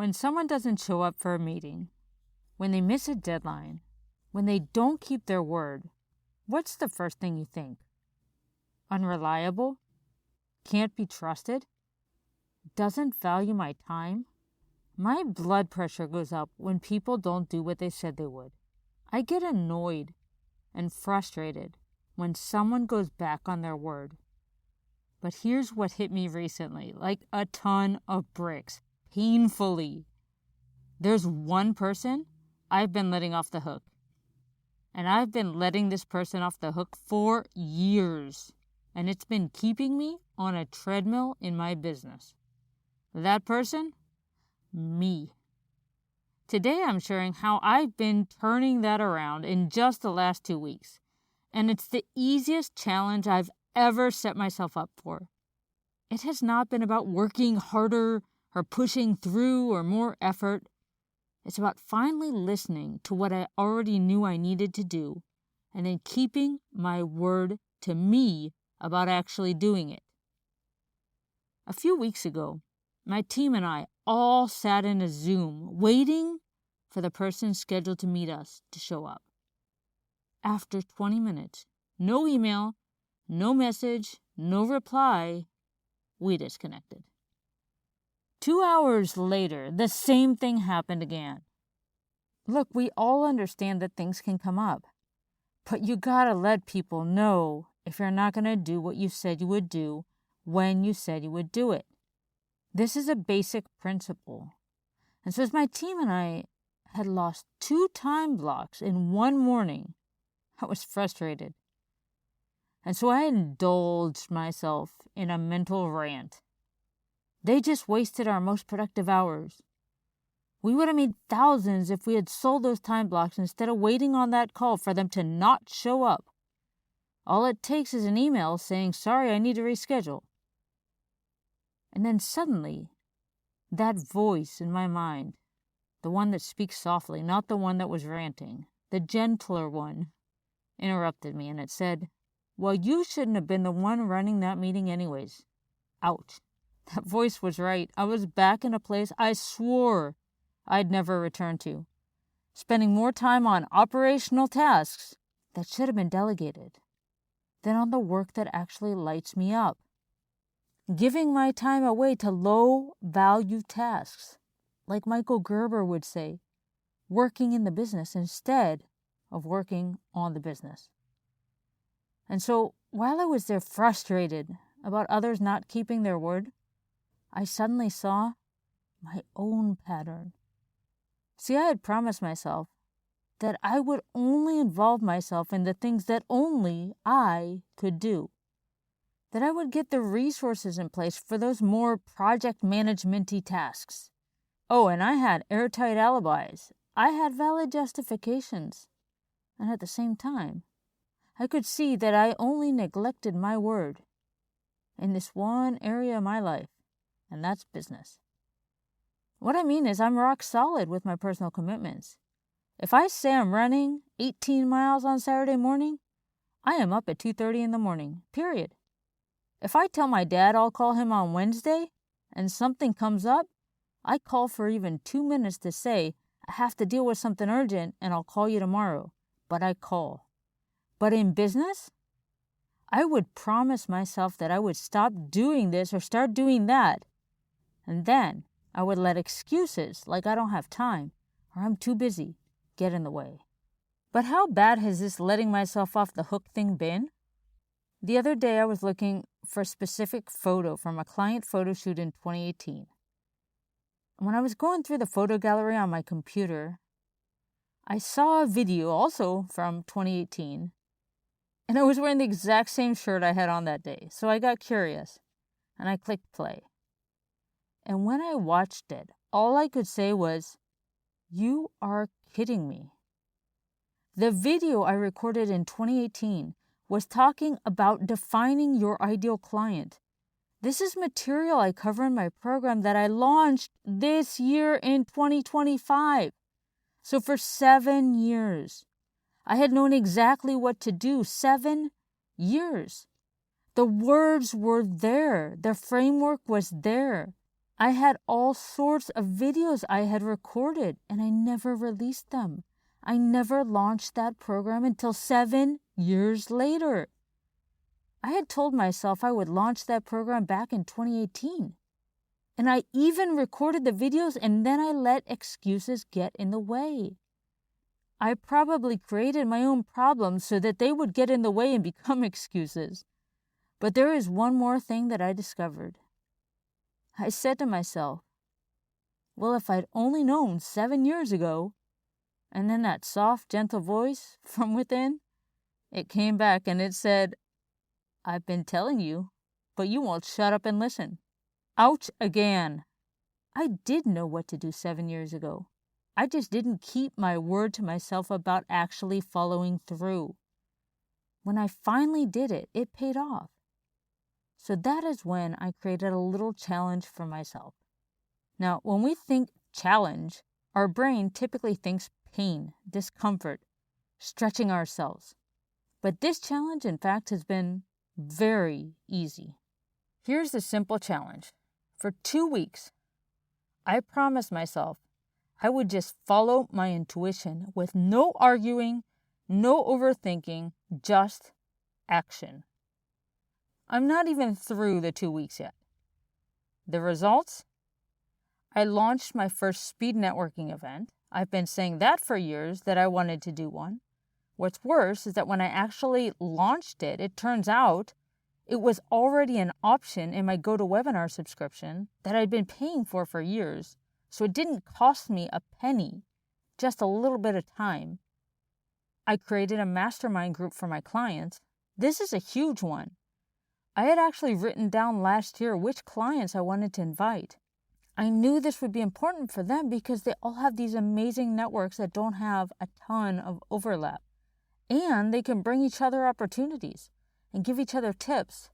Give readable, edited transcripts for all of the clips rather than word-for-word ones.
When someone doesn't show up for a meeting, when they miss a deadline, when they don't keep their word, what's the first thing you think? Unreliable? Can't be trusted? Doesn't value my time? My blood pressure goes up when people don't do what they said they would. I get annoyed and frustrated when someone goes back on their word. But here's what hit me recently, like a ton of bricks, painfully. There's one person I've been letting off the hook. And I've been letting this person off the hook for years. And it's been keeping me on a treadmill in my business. That person? Me. Today I'm sharing how I've been turning that around in just the last 2 weeks. And it's the easiest challenge I've ever set myself up for. It has not been about working harder or pushing through or more effort. It's about finally listening to what I already knew I needed to do and then keeping my word to me about actually doing it. A few weeks ago, my team and I all sat in a Zoom waiting for the person scheduled to meet us to show up. After 20 minutes, no email, no message, no reply, we disconnected. 2 hours later, the same thing happened again. Look, we all understand that things can come up, but you gotta let people know if you're not gonna do what you said you would do when you said you would do it. This is a basic principle. And so as my team and I had lost 2 time blocks in one morning, I was frustrated. And so I indulged myself in a mental rant. They just wasted our most productive hours. We would have made thousands if we had sold those time blocks instead of waiting on that call for them to not show up. All it takes is an email saying, "Sorry, I need to reschedule." And then suddenly, that voice in my mind, the one that speaks softly, not the one that was ranting, the gentler one, interrupted me and it said, "Well, you shouldn't have been the one running that meeting anyways." Ouch. That voice was right. I was back in a place I swore I'd never return to, spending more time on operational tasks that should have been delegated than on the work that actually lights me up, giving my time away to low-value tasks, like Michael Gerber would say, working in the business instead of working on the business. And so while I was there frustrated about others not keeping their word, I suddenly saw my own pattern. See, I had promised myself that I would only involve myself in the things that only I could do, that I would get the resources in place for those more project management-y tasks. Oh, and I had airtight alibis. I had valid justifications. And at the same time, I could see that I only neglected my word in this one area of my life, and that's business. What I mean is I'm rock solid with my personal commitments. If I say I'm running 18 miles on Saturday morning, I am up at 2:30 in the morning, period. If I tell my dad I'll call him on Wednesday and something comes up, I call for even 2 minutes to say, "I have to deal with something urgent and I'll call you tomorrow," but I call. But in business, I would promise myself that I would stop doing this or start doing that. And then I would let excuses like I don't have time or I'm too busy get in the way. But how bad has this letting myself off the hook thing been? The other day I was looking for a specific photo from a client photo shoot in 2018. When I was going through the photo gallery on my computer, I saw a video also from 2018, and I was wearing the exact same shirt I had on that day. So I got curious, and I clicked play. And when I watched it, all I could say was, "You are kidding me." The video I recorded in 2018 was talking about defining your ideal client. This is material I cover in my program that I launched this year in 2025. So for 7 years, I had known exactly what to do. 7 years. The words were there. The framework was there. I had all sorts of videos I had recorded, and I never released them. I never launched that program until 7 years later. I had told myself I would launch that program back in 2018. And I even recorded the videos, and then I let excuses get in the way. I probably created my own problems so that they would get in the way and become excuses. But there is one more thing that I discovered. I said to myself, well, if I'd only known 7 years ago, and then that soft, gentle voice from within, it came back and it said, I've been telling you, but you won't shut up and listen. Ouch again. I did know what to do 7 years ago. I just didn't keep my word to myself about actually following through. When I finally did it, it paid off. So that is when I created a little challenge for myself. Now, when we think challenge, our brain typically thinks pain, discomfort, stretching ourselves. But this challenge, in fact, has been very easy. Here's the simple challenge. For 2 weeks, I promised myself I would just follow my intuition with no arguing, no overthinking, just action. I'm not even through the 2 weeks yet. The results? I launched my first speed networking event. I've been saying that for years, that I wanted to do one. What's worse is that when I actually launched it, it turns out it was already an option in my GoToWebinar subscription that I'd been paying for years. So it didn't cost me a penny, just a little bit of time. I created a mastermind group for my clients. This is a huge one. I had actually written down last year which clients I wanted to invite. I knew this would be important for them because they all have these amazing networks that don't have a ton of overlap. And they can bring each other opportunities and give each other tips.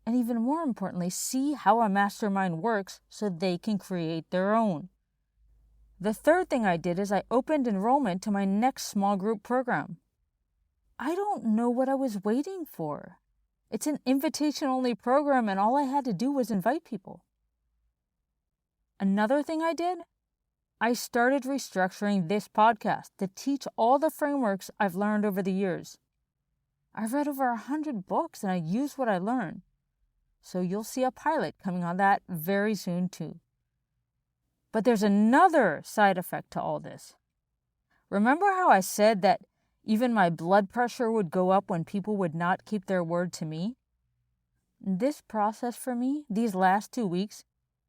And even more importantly, see how a mastermind works so they can create their own. The third thing I did is I opened enrollment to my next small group program. I don't know what I was waiting for. It's an invitation-only program, and all I had to do was invite people. Another thing I did, I started restructuring this podcast to teach all the frameworks I've learned over the years. I've read over 100 books, and I use what I learned. So you'll see a pilot coming on that very soon too. But there's another side effect to all this. Remember how I said that even my blood pressure would go up when people would not keep their word to me? This process for me, these last 2 weeks,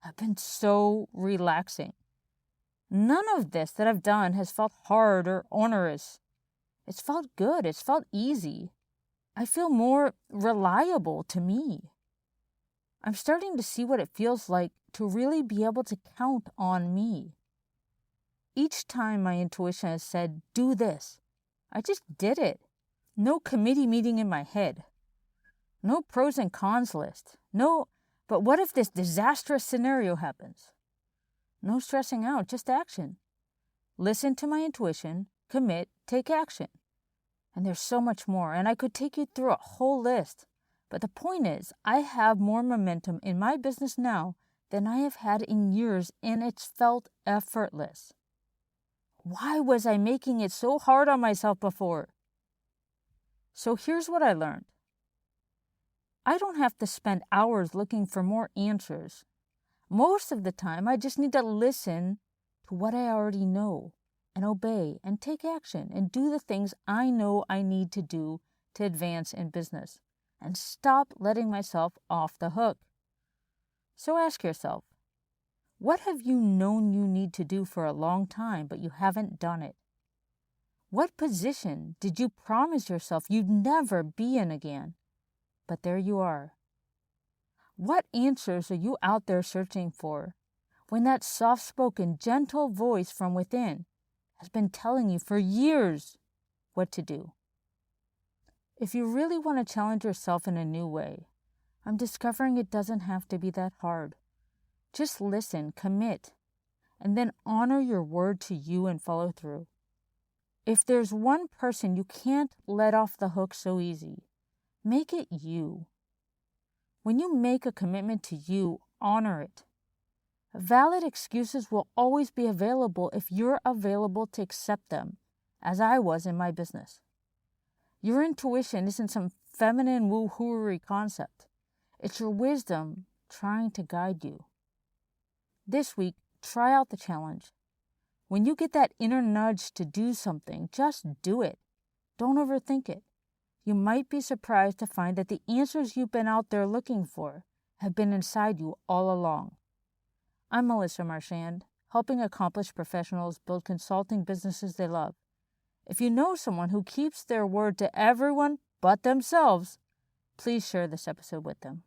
have been so relaxing. None of this that I've done has felt hard or onerous. It's felt good. It's felt easy. I feel more reliable to me. I'm starting to see what it feels like to really be able to count on me. Each time my intuition has said, do this, I just did it. No committee meeting in my head. No pros and cons list. No, but what if this disastrous scenario happens? No stressing out, just action. Listen to my intuition, commit, take action. And there's so much more, and I could take you through a whole list. But the point is, I have more momentum in my business now than I have had in years, and it's felt effortless. Why was I making it so hard on myself before? So here's what I learned. I don't have to spend hours looking for more answers. Most of the time, I just need to listen to what I already know and obey and take action and do the things I know I need to do to advance in business and stop letting myself off the hook. So ask yourself, what have you known you need to do for a long time, but you haven't done it? What position did you promise yourself you'd never be in again, but there you are? What answers are you out there searching for when that soft-spoken, gentle voice from within has been telling you for years what to do? If you really want to challenge yourself in a new way, I'm discovering it doesn't have to be that hard. Just listen, commit, and then honor your word to you and follow through. If there's one person you can't let off the hook so easy, make it you. When you make a commitment to you, honor it. Valid excuses will always be available if you're available to accept them, as I was in my business. Your intuition isn't some feminine woo-hooery concept. It's your wisdom trying to guide you. This week, try out the challenge. When you get that inner nudge to do something, just do it. Don't overthink it. You might be surprised to find that the answers you've been out there looking for have been inside you all along. I'm Melissa Marchand, helping accomplished professionals build consulting businesses they love. If you know someone who keeps their word to everyone but themselves, please share this episode with them.